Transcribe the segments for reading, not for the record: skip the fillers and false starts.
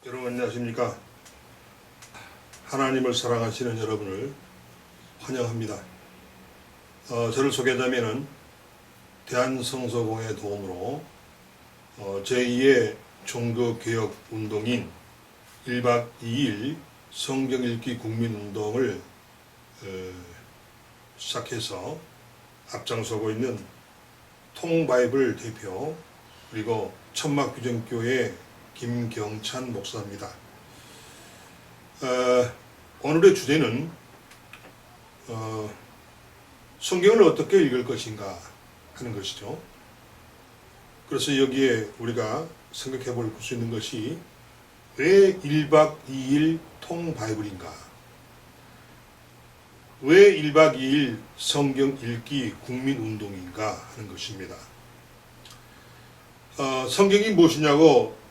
여러분 안녕하십니까? 하나님을 사랑하시는 여러분을 환영합니다. 저를 소개하자면은 대한성서공회 도움으로 제2의 종교개혁 운동인 1박 2일 성경 읽기 국민운동을 시작해서 앞장서고 있는 통바이블 대표 그리고 천막규정교회 김경찬 목사입니다. 오늘의 주제는 성경을 어떻게 읽을 것인가 하는 것이죠. 그래서 여기에 우리가 생각해 볼 수 있는 것이 왜 1박 2일 통바이블인가? 왜 1박 2일 성경 읽기 국민운동인가 하는 것입니다. 성경이 무엇이냐고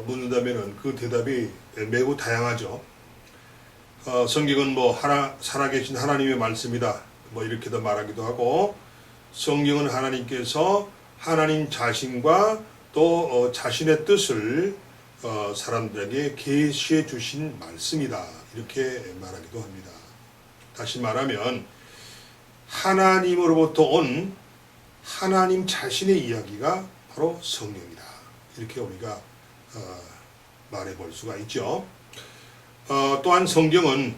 묻는다면 그 대답이 매우 다양하죠. 성경은 살아계신 하나님의 말씀이다. 이렇게도 말하기도 하고, 성경은 하나님께서 하나님 자신과 또 자신의 뜻을 사람들에게 계시해 주신 말씀이다. 이렇게 말하기도 합니다. 다시 말하면 하나님으로부터 온 하나님 자신의 이야기가 바로 성경이다. 이렇게 우리가 말해볼 수가 있죠. 또한 성경은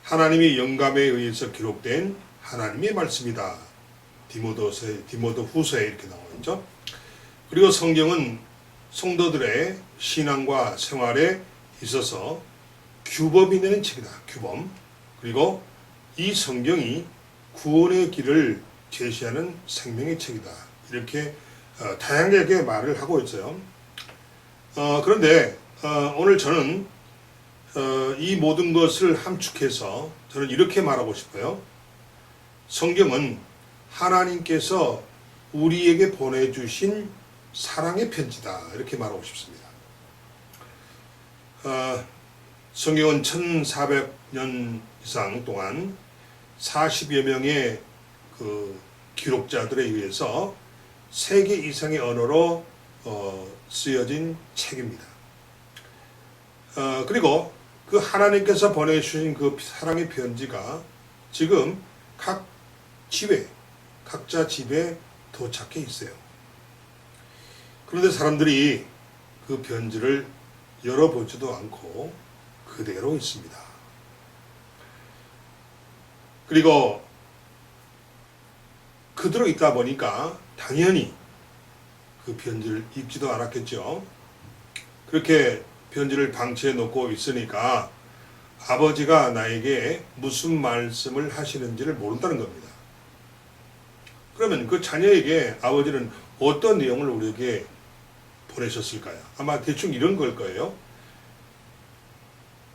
하나님의 영감에 의해서 기록된 하나님의 말씀이다. 디모데 후서에 이렇게 나와 있죠. 그리고 성경은 성도들의 신앙과 생활에 있어서 규범이 되는 책이다. 규범. 그리고 이 성경이 구원의 길을 제시하는 생명의 책이다. 이렇게 다양하게 말을 하고 있어요. 그런데 오늘 저는 이 모든 것을 함축해서 저는 이렇게 말하고 싶어요. 성경은 하나님께서 우리에게 보내주신 사랑의 편지다. 이렇게 말하고 싶습니다. 성경은 1400년 이상 동안 40여 명의 그 기록자들에 의해서 3개 이상의 언어로 쓰여진 책입니다. 그리고 그 하나님께서 보내주신 그 사랑의 편지가 지금 각자 집에 도착해 있어요. 그런데 사람들이 그 편지를 열어보지도 않고 그대로 있습니다. 그리고 그대로 있다 보니까 당연히 그 편지를 읽지도 않았겠죠. 그렇게 편지를 방치해 놓고 있으니까 아버지가 나에게 무슨 말씀을 하시는지를 모른다는 겁니다. 그러면 그 자녀에게 아버지는 어떤 내용을 우리에게 보내셨을까요? 아마 대충 이런 걸 거예요.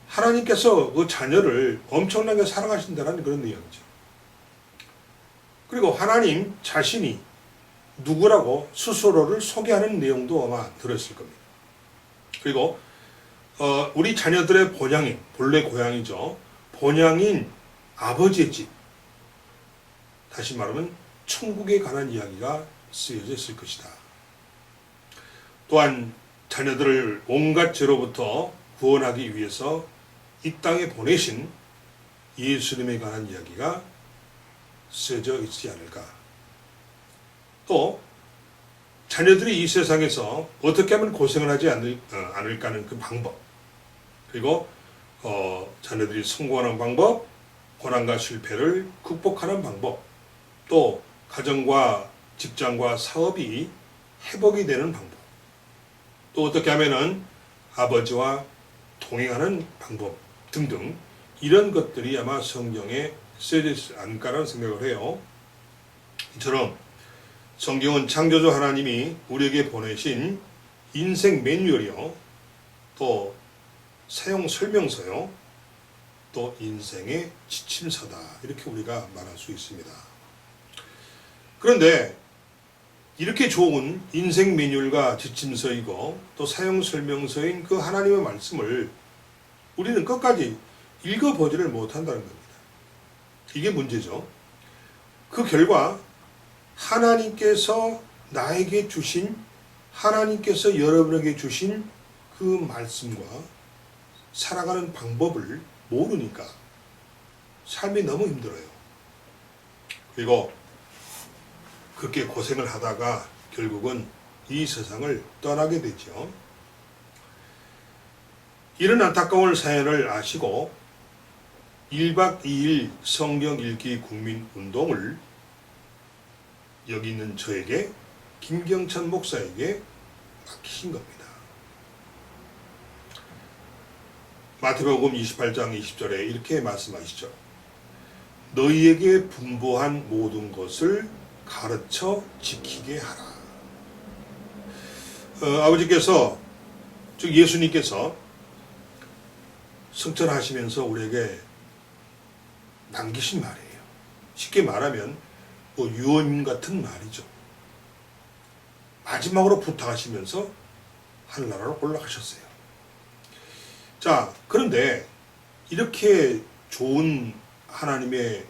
하나님께서 그 자녀를 엄청나게 사랑하신다는 그런 내용이죠. 그리고 하나님 자신이 누구라고 스스로를 소개하는 내용도 아마 들었을 겁니다. 그리고 우리 자녀들의 본향인, 본래 고향이죠. 본향인 아버지의 집, 다시 말하면 천국에 관한 이야기가 쓰여져 있을 것이다. 또한 자녀들을 온갖 죄로부터 구원하기 위해서 이 땅에 보내신 예수님에 관한 이야기가 쓰여져 있지 않을까. 또 자녀들이 이 세상에서 어떻게 하면 고생을 하지 않을까 하는 그 방법, 그리고 자녀들이 성공하는 방법, 고난과 실패를 극복하는 방법, 또 가정과 직장과 사업이 회복이 되는 방법, 또 어떻게 하면은 아버지와 동행하는 방법 등등, 이런 것들이 아마 성경에 쓰여져 있지 않을까라는 생각을 해요. 이처럼 성경은 창조주 하나님이 우리에게 보내신 인생 매뉴얼이요, 또 사용 설명서요, 또 인생의 지침서다. 이렇게 우리가 말할 수 있습니다. 그런데 이렇게 좋은 인생 매뉴얼과 지침서이고 또 사용 설명서인 그 하나님의 말씀을 우리는 끝까지 읽어보지를 못한다는 겁니다. 이게 문제죠. 그 결과 하나님께서 나에게 주신, 하나님께서 여러분에게 주신 그 말씀과 살아가는 방법을 모르니까 삶이 너무 힘들어요. 그리고 그렇게 고생을 하다가 결국은 이 세상을 떠나게 되죠. 이런 안타까운 사연을 아시고 1박 2일 성경 읽기 국민운동을 여기 있는 저에게, 김경찬 목사에게 맡기신 겁니다. 마태복음 28장 20절에 이렇게 말씀하시죠. 너희에게 분부한 모든 것을 가르쳐 지키게 하라. 아버지께서, 즉 예수님께서 성천하시면서 우리에게 남기신 말이에요. 쉽게 말하면 유언 같은 말이죠. 마지막으로 부탁하시면서 하늘나라로 올라가셨어요. 자, 그런데 이렇게 좋은 하나님의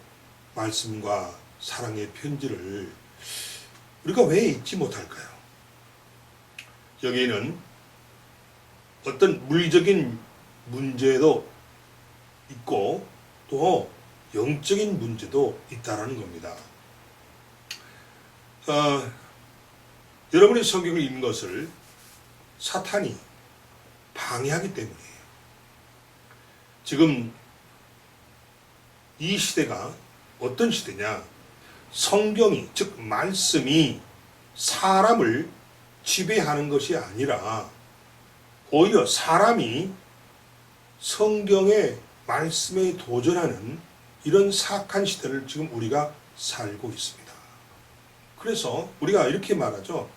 말씀과 사랑의 편지를 우리가 왜 잊지 못할까요? 여기에는 어떤 물리적인 문제도 있고 또 영적인 문제도 있다라는 겁니다. 여러분이 성경을 읽는 것을 사탄이 방해하기 때문이에요. 지금 이 시대가 어떤 시대냐? 성경이, 즉 말씀이 사람을 지배하는 것이 아니라 오히려 사람이 성경의 말씀에 도전하는 이런 사악한 시대를 지금 우리가 살고 있습니다. 그래서 우리가 이렇게 말하죠.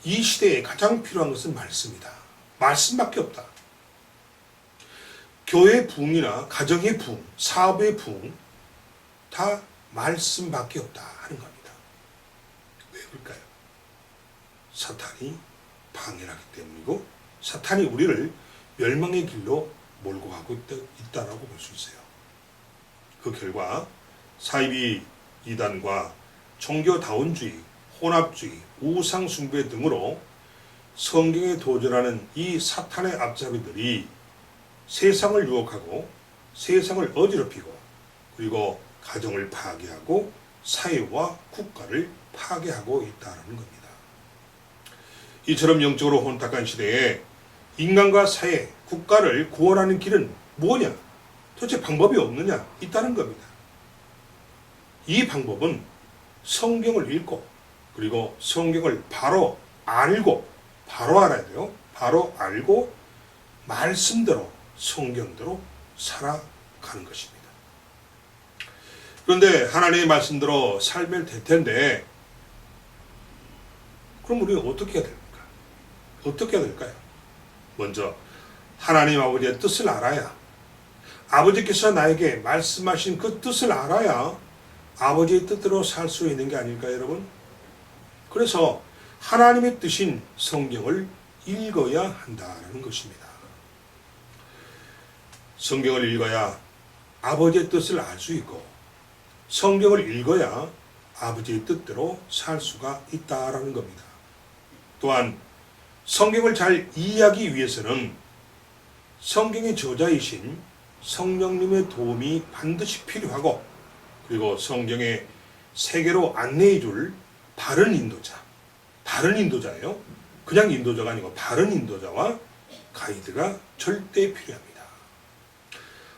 이 시대에 가장 필요한 것은 말씀이다. 말씀밖에 없다. 교회의 부흥이나 가정의 부흥, 사업의 부흥 다 말씀밖에 없다 하는 겁니다. 왜 그럴까요? 사탄이 방해를 하기 때문이고 사탄이 우리를 멸망의 길로 몰고 가고 있다라고 볼 수 있어요. 그 결과 사이비 이단과 종교다운주의, 혼합주의, 우상숭배 등으로 성경에 도전하는 이 사탄의 앞잡이들이 세상을 유혹하고 세상을 어지럽히고 그리고 가정을 파괴하고 사회와 국가를 파괴하고 있다는 겁니다. 이처럼 영적으로 혼탁한 시대에 인간과 사회, 국가를 구원하는 길은 뭐냐? 도대체 방법이 없느냐? 있다는 겁니다. 이 방법은 성경을 읽고 그리고 성경을 바로 알고, 바로 알아야 돼요. 바로 알고 말씀대로 성경대로 살아가는 것입니다. 그런데 하나님의 말씀대로 살면 될 텐데 그럼 우리는 어떻게 해야 됩니까? 어떻게 해야 될까요? 먼저 하나님 아버지의 뜻을 알아야, 아버지께서 나에게 말씀하신 그 뜻을 알아야 아버지의 뜻대로 살 수 있는 게 아닐까요, 여러분? 그래서 하나님의 뜻인 성경을 읽어야 한다는 것입니다. 성경을 읽어야 아버지의 뜻을 알 수 있고 성경을 읽어야 아버지의 뜻대로 살 수가 있다라는 겁니다. 또한 성경을 잘 이해하기 위해서는 성경의 저자이신 성령님의 도움이 반드시 필요하고 그리고 성경의 세계로 안내해 줄 바른 인도자예요. 그냥 인도자가 아니고 바른 인도자와 가이드가 절대 필요합니다.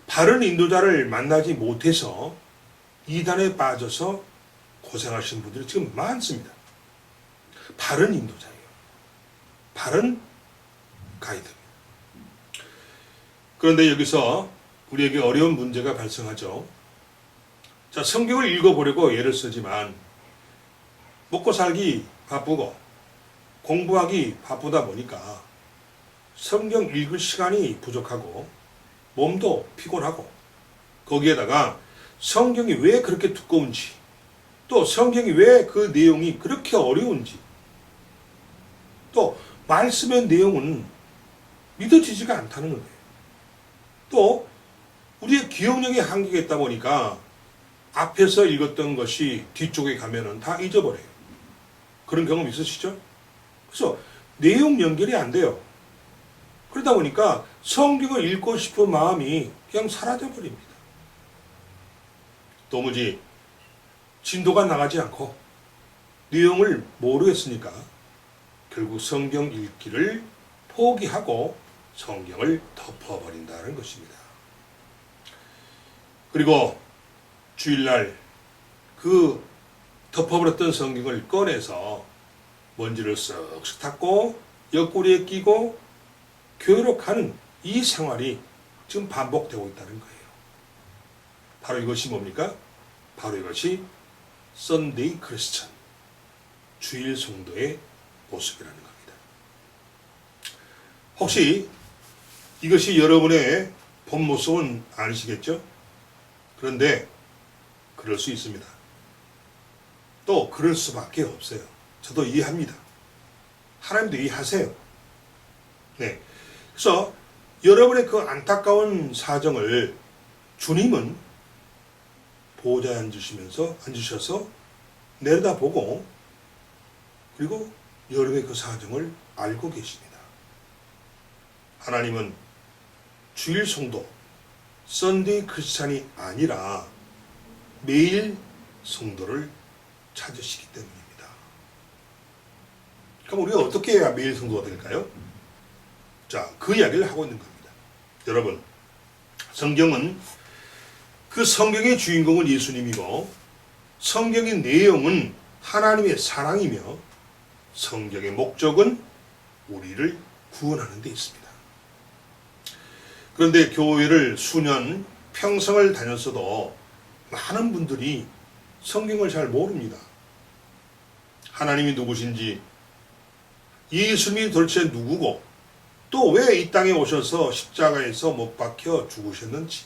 바른 인도자를 만나지 못해서 이단에 빠져서 고생하시는 분들이 지금 많습니다. 바른 인도자예요. 바른 가이드. 그런데 여기서 우리에게 어려운 문제가 발생하죠. 자, 성경을 읽어보려고 애를 쓰지만 먹고 살기 바쁘고 공부하기 바쁘다 보니까 성경 읽을 시간이 부족하고 몸도 피곤하고 거기에다가 성경이 왜 그렇게 두꺼운지 또 성경이 왜 그 내용이 그렇게 어려운지 또 말씀의 내용은 믿어지지가 않다는 거예요. 또 우리의 기억력이 한계가 있다 보니까 앞에서 읽었던 것이 뒤쪽에 가면은 다 잊어버려요. 그런 경험 있으시죠? 그래서 내용 연결이 안 돼요. 그러다 보니까 성경을 읽고 싶은 마음이 그냥 사라져 버립니다. 도무지 진도가 나가지 않고 내용을 모르겠으니까 결국 성경 읽기를 포기하고 성경을 덮어버린다는 것입니다. 그리고 주일날 그 덮어버렸던 성경을 꺼내서 먼지를 쓱쓱 닦고 옆구리에 끼고 교역하는 이 생활이 지금 반복되고 있다는 거예요. 바로 이것이 뭡니까? 바로 이것이 썬데이 크리스천, 주일 성도의 모습이라는 겁니다. 혹시 이것이 여러분의 본 모습은 아니시겠죠? 그런데 그럴 수 있습니다. 또 그럴 수밖에 없어요. 저도 이해합니다. 하나님도 이해하세요. 네. 그래서 여러분의 그 안타까운 사정을 주님은 보호자에 앉으셔서 내려다보고 그리고 여러분의 그 사정을 알고 계십니다. 하나님은 주일 성도, 썬데이 크리스찬이 아니라 매일 성도를 찾으시기 때문입니다. 그럼 우리가 어떻게 해야 매일 성도가 될까요? 자, 그 이야기를 하고 있는 겁니다. 여러분, 성경은 그 성경의 주인공은 예수님이고 성경의 내용은 하나님의 사랑이며 성경의 목적은 우리를 구원하는 데 있습니다. 그런데 교회를 수년, 평생을 다녔어도 많은 분들이 성경을 잘 모릅니다. 하나님이 누구신지, 예수님이 도대체 누구고, 또 왜 이 땅에 오셔서 십자가에서 못 박혀 죽으셨는지,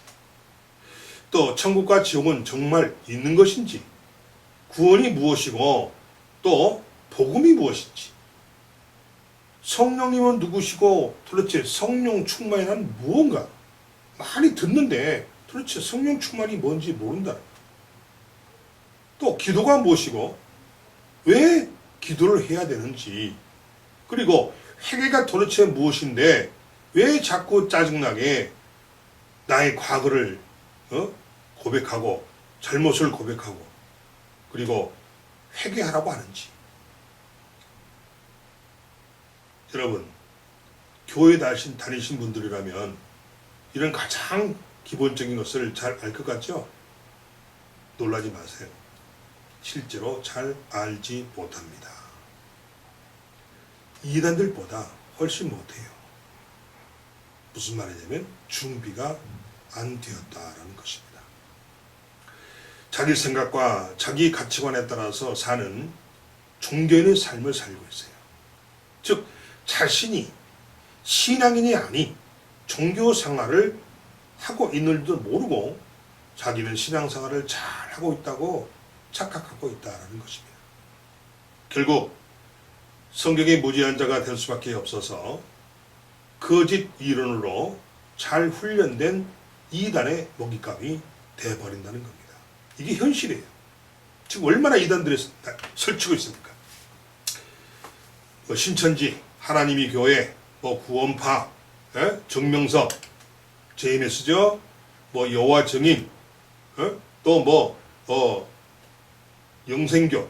또 천국과 지옥은 정말 있는 것인지, 구원이 무엇이고 또 복음이 무엇인지, 성령님은 누구시고 도대체 성령 충만이란 무언가 많이 듣는데 도대체 성령 충만이 뭔지 모른다. 또 기도가 무엇이고 왜 기도를 해야 되는지, 그리고 회개가 도대체 무엇인데 왜 자꾸 짜증나게 나의 과거를 고백하고 잘못을 고백하고 그리고 회개하라고 하는지. 여러분, 교회 다니신 분들이라면 이런 가장 기본적인 것을 잘 알 것 같죠? 놀라지 마세요. 실제로 잘 알지 못합니다. 이단들보다 훨씬 못해요. 무슨 말이냐면 준비가 안 되었다라는 것입니다. 자기 생각과 자기 가치관에 따라서 사는 종교인의 삶을 살고 있어요. 즉 자신이 신앙인이 아닌 종교 생활을 하고 있는 줄도 모르고 자기는 신앙생활을 잘 하고 있다고 착각하고 있다는 것입니다. 결국 성경의 무지한 자가 될 수밖에 없어서 거짓 이론으로 잘 훈련된 이단의 먹잇감이 되어버린다는 겁니다. 이게 현실이에요. 지금 얼마나 이단들이 설치고 있습니까? 신천지, 하나님이 교회, 구원파, 정명석, JMS죠, 여호와 증인, 또 영생교,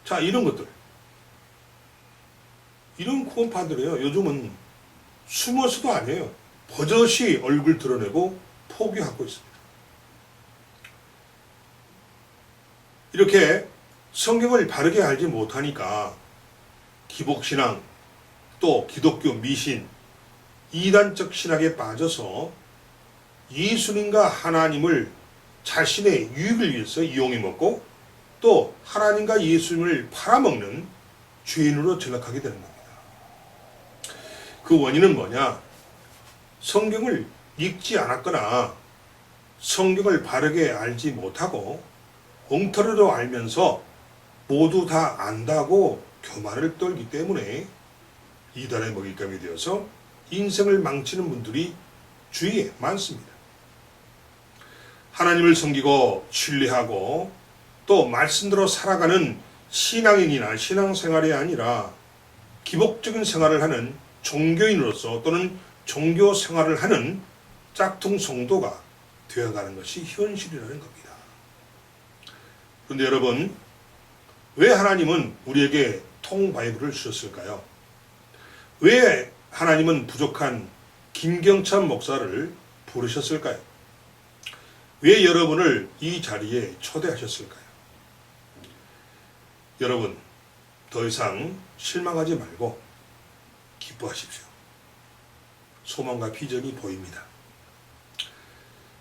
자 이런 것들, 이런 구원파들이에요. 요즘은 숨어서도 아니에요. 버젓이 얼굴 드러내고 포기하고 있습니다. 이렇게 성경을 바르게 알지 못하니까 기복신앙, 또 기독교 미신, 이단적 신학에 빠져서 예수님과 하나님을 자신의 유익을 위해서 이용해 먹고 또 하나님과 예수님을 팔아먹는 죄인으로 전락하게 되는 겁니다. 그 원인은 뭐냐? 성경을 읽지 않았거나 성경을 바르게 알지 못하고 엉터리로 알면서 모두 다 안다고 교만을 떨기 때문에 이단의 먹잇감이 되어서 인생을 망치는 분들이 주위에 많습니다. 하나님을 섬기고 신뢰하고 또 말씀대로 살아가는 신앙인이나 신앙생활이 아니라 기복적인 생활을 하는 종교인으로서 또는 종교 생활을 하는 짝퉁 성도가 되어가는 것이 현실이라는 겁니다. 그런데 여러분, 왜 하나님은 우리에게 통바이블을 주셨을까요? 왜 하나님은 부족한 김경찬 목사를 부르셨을까요? 왜 여러분을 이 자리에 초대하셨을까요? 여러분, 더 이상 실망하지 말고 기뻐하십시오. 소망과 비전이 보입니다.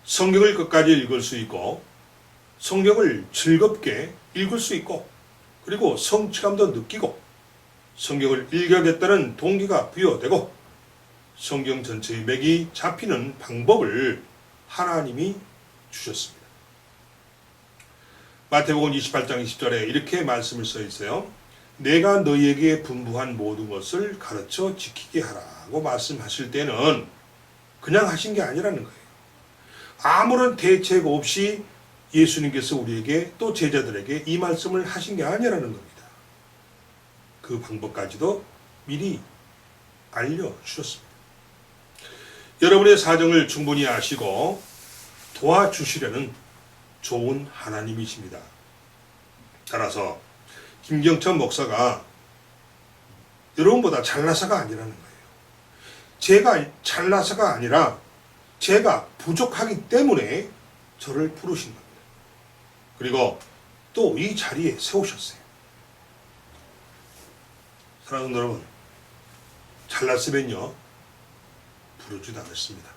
성경을 끝까지 읽을 수 있고, 성경을 즐겁게 읽을 수 있고, 그리고 성취감도 느끼고, 성경을 읽어야겠다는 동기가 부여되고, 성경 전체의 맥이 잡히는 방법을 하나님이 주셨습니다. 마태복음 28장 20절에 이렇게 말씀을 써 있어요. 내가 너희에게 분부한 모든 것을 가르쳐 지키게 하라고 말씀하실 때는 그냥 하신 게 아니라는 거예요. 아무런 대책 없이 예수님께서 우리에게 또 제자들에게 이 말씀을 하신 게 아니라는 겁니다. 그 방법까지도 미리 알려주셨습니다. 여러분의 사정을 충분히 아시고 도와주시려는 좋은 하나님이십니다. 따라서 김경천 목사가 여러분보다 잘나서가 아니라는 거예요. 제가 잘나서가 아니라 제가 부족하기 때문에 저를 부르신 겁니다. 그리고 또 이 자리에 세우셨어요. 사랑하는 여러분, 잘났으면요 부르지도 않았습니다.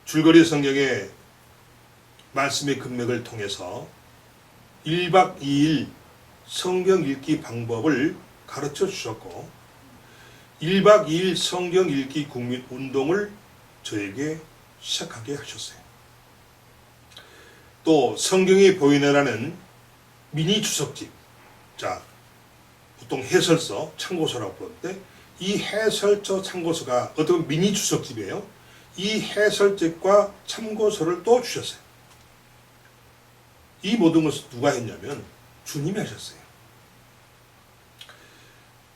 줄거리 성경의 말씀의 금맥을 통해서 1박 2일 성경 읽기 방법을 가르쳐 주셨고 1박 2일 성경 읽기 국민 운동을 저에게 시작하게 하셨어요. 또 성경이 보이네라는 미니 주석집, 자 보통 해설서, 참고서라고 부르는데 이 해설서, 참고서가 어떤 미니 주석집이에요. 이 해설집과 참고서를 또 주셨어요. 이 모든 것을 누가 했냐면 주님이 하셨어요.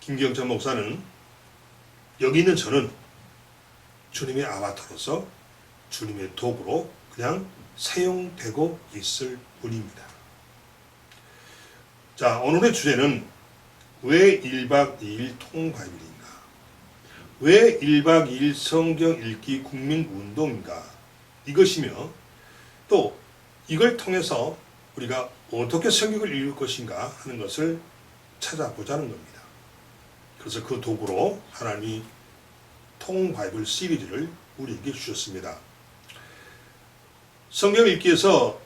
김경천 목사는 여기 있는 저는 주님의 아바타로서 주님의 도구로 그냥 사용되고 있을 뿐입니다. 자, 오늘의 주제는 왜 1박 2일 통바이블인가? 왜 1박 2일 성경 읽기 국민운동인가? 이것이며 또 이걸 통해서 우리가 어떻게 성경을 읽을 것인가 하는 것을 찾아보자는 겁니다. 그래서 그 도구로 하나님이 통바이블 시리즈를 우리에게 주셨습니다. 성경 읽기에서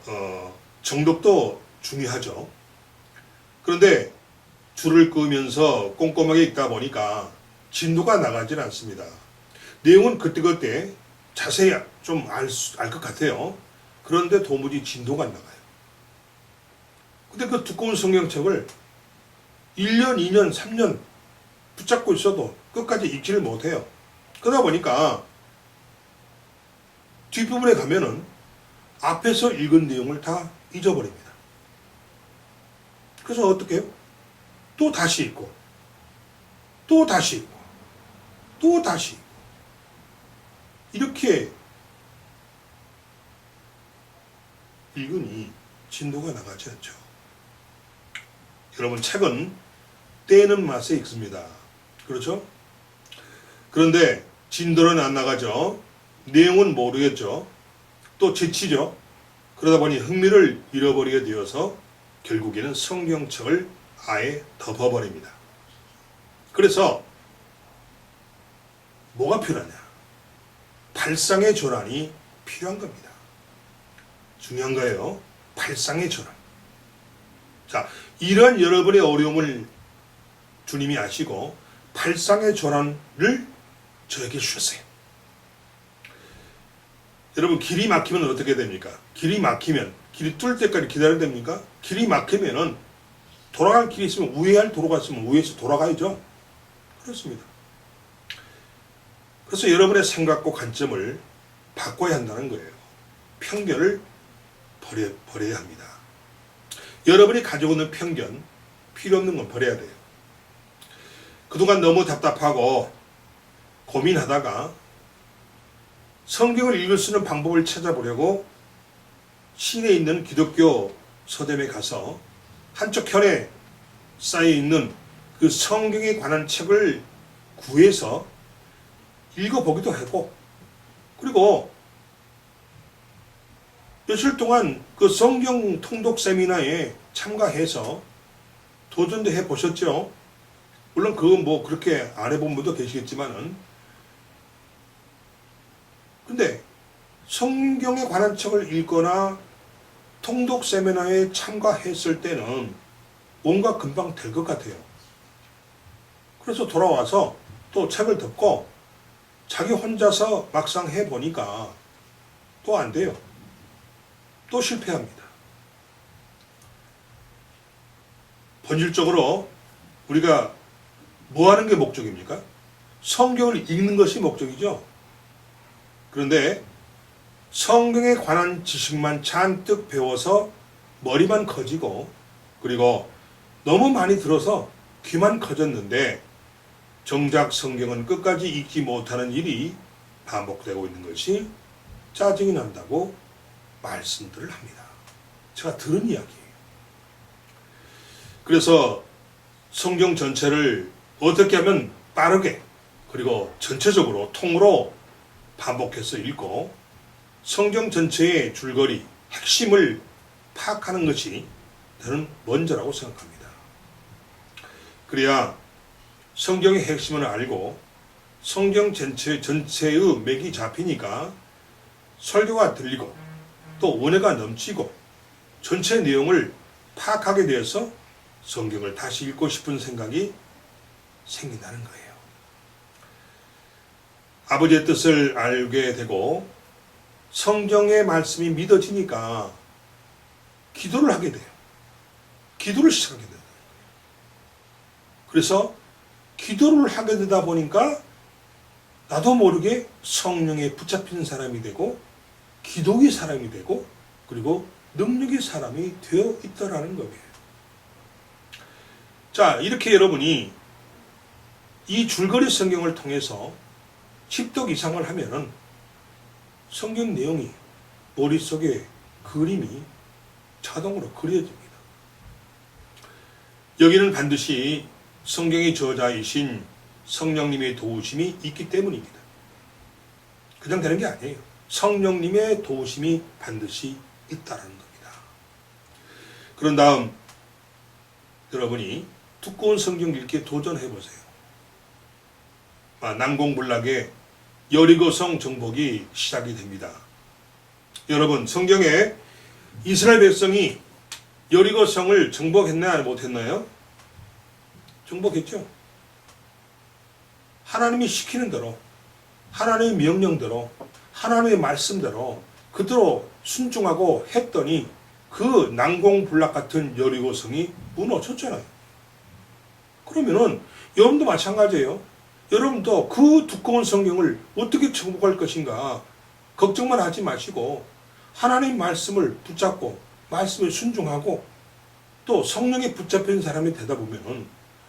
정독도 중요하죠. 그런데 줄을 끄면서 꼼꼼하게 읽다 보니까 진도가 나가질 않습니다. 내용은 그때그때 자세히 좀 알 것 같아요. 그런데 도무지 진도가 안 나가요. 근데 그 두꺼운 성경책을 1년, 2년, 3년 붙잡고 있어도 끝까지 읽지를 못해요. 그러다 보니까 뒷부분에 가면은 앞에서 읽은 내용을 다 잊어버립니다. 그래서 어떻게 해요? 또 다시 읽고, 또 다시 읽고, 또 다시 읽고. 이렇게 읽으니 진도가 나가지 않죠. 여러분, 책은 떼는 맛에 읽습니다. 그렇죠? 그런데 진도는 안 나가죠. 내용은 모르겠죠. 또 지치죠. 그러다 보니 흥미를 잃어버리게 되어서 결국에는 성경책을 아예 덮어버립니다. 그래서 뭐가 필요하냐? 발상의 전환이 필요한 겁니다. 중요한 거예요. 발상의 전환. 자, 이런 여러분의 어려움을 주님이 아시고 발상의 전환을 저에게 주셨어요. 여러분, 길이 막히면 어떻게 됩니까? 길이 막히면 길이 뚫을 때까지 기다려야 됩니까? 길이 막히면은 돌아갈 길이 있으면 우회할 도로가 있으면 우회해서 돌아가야죠. 그렇습니다. 그래서 여러분의 생각과 관점을 바꿔야 한다는 거예요. 편견을 버려야 합니다. 여러분이 가지고 있는 편견, 필요 없는 건 버려야 돼요. 그동안 너무 답답하고 고민하다가 성경을 읽을 수 있는 방법을 찾아보려고 시내에 있는 기독교 서점에 가서 한쪽 편에 쌓여있는 그 성경에 관한 책을 구해서 읽어보기도 하고, 그리고 며칠 동안 그 성경 통독 세미나에 참가해서 도전도 해보셨죠? 물론 그건 뭐 그렇게 안 해본 분도 계시겠지만은, 근데 성경에 관한 책을 읽거나 통독 세미나에 참가했을 때는 뭔가 금방 될 것 같아요. 그래서 돌아와서 또 책을 덮고 자기 혼자서 막상 해보니까 또 안 돼요. 또 실패합니다. 본질적으로 우리가 뭐 하는 게 목적입니까? 성경을 읽는 것이 목적이죠. 그런데 성경에 관한 지식만 잔뜩 배워서 머리만 커지고, 그리고 너무 많이 들어서 귀만 커졌는데 정작 성경은 끝까지 읽지 못하는 일이 반복되고 있는 것이 짜증이 난다고 말씀들을 합니다. 제가 들은 이야기예요. 그래서 성경 전체를 어떻게 하면 빠르게, 그리고 전체적으로 통으로 반복해서 읽고 성경 전체의 줄거리, 핵심을 파악하는 것이 저는 먼저라고 생각합니다. 그래야 성경의 핵심을 알고 성경 전체의 맥이 잡히니까 설교가 들리고 또 은혜가 넘치고 전체 내용을 파악하게 되어서 성경을 다시 읽고 싶은 생각이 생긴다는 거예요. 아버지의 뜻을 알게 되고 성경의 말씀이 믿어지니까 기도를 하게 돼요. 기도를 시작하게 돼요. 그래서 기도를 하게 되다 보니까 나도 모르게 성령에 붙잡힌 사람이 되고 기도의 사람이 되고 그리고 능력의 사람이 되어 있다라는 거예요. 자, 이렇게 여러분이 이 줄거리 성경을 통해서 10독 이상을 하면은 성경 내용이 머릿속에 그림이 자동으로 그려집니다. 여기는 반드시 성경의 저자이신 성령님의 도우심이 있기 때문입니다. 그냥 되는 게 아니에요. 성령님의 도우심이 반드시 있다는 겁니다. 그런 다음 여러분이 두꺼운 성경 읽기에 도전해보세요. 난공불락의 여리고성 정복이 시작이 됩니다. 여러분, 성경에 이스라엘 백성이 여리고성을 정복했나요? 못했나요? 정복했죠. 하나님이 시키는 대로, 하나님의 명령대로, 하나님의 말씀대로 그대로 순종하고 했더니 그 난공불락 같은 여리고성이 무너졌잖아요. 그러면은 여러분도 마찬가지예요. 여러분도 그 두꺼운 성경을 어떻게 정복할 것인가 걱정만 하지 마시고 하나님 말씀을 붙잡고 말씀을 순종하고 또 성령에 붙잡힌 사람이 되다 보면은,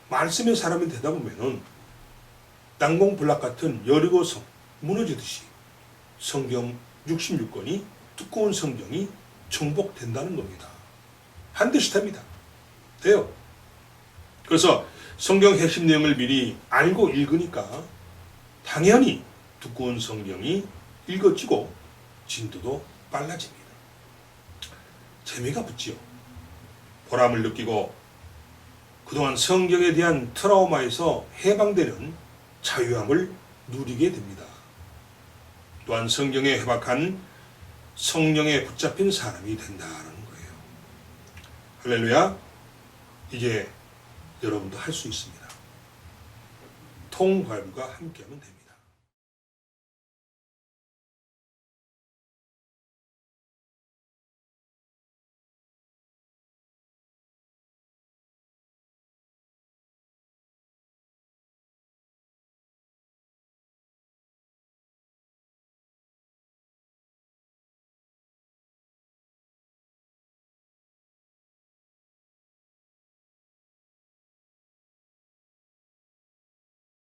말씀의 사람이 되다 보면은 난공불락 같은 여리고성 무너지듯이 성경 66권이 두꺼운 성경이 정복된다는 겁니다. 반드시 됩니다. 돼요. 그래서 성경 핵심 내용을 미리 알고 읽으니까 당연히 두꺼운 성경이 읽어지고 진도도 빨라집니다. 재미가 붙지요. 보람을 느끼고 그동안 성경에 대한 트라우마에서 해방되는 자유함을 누리게 됩니다. 또한 성경에 해박한 성령에 붙잡힌 사람이 된다는 거예요. 할렐루야. 이제 여러분도 할 수 있습니다. 통발부가 함께하면 됩니다.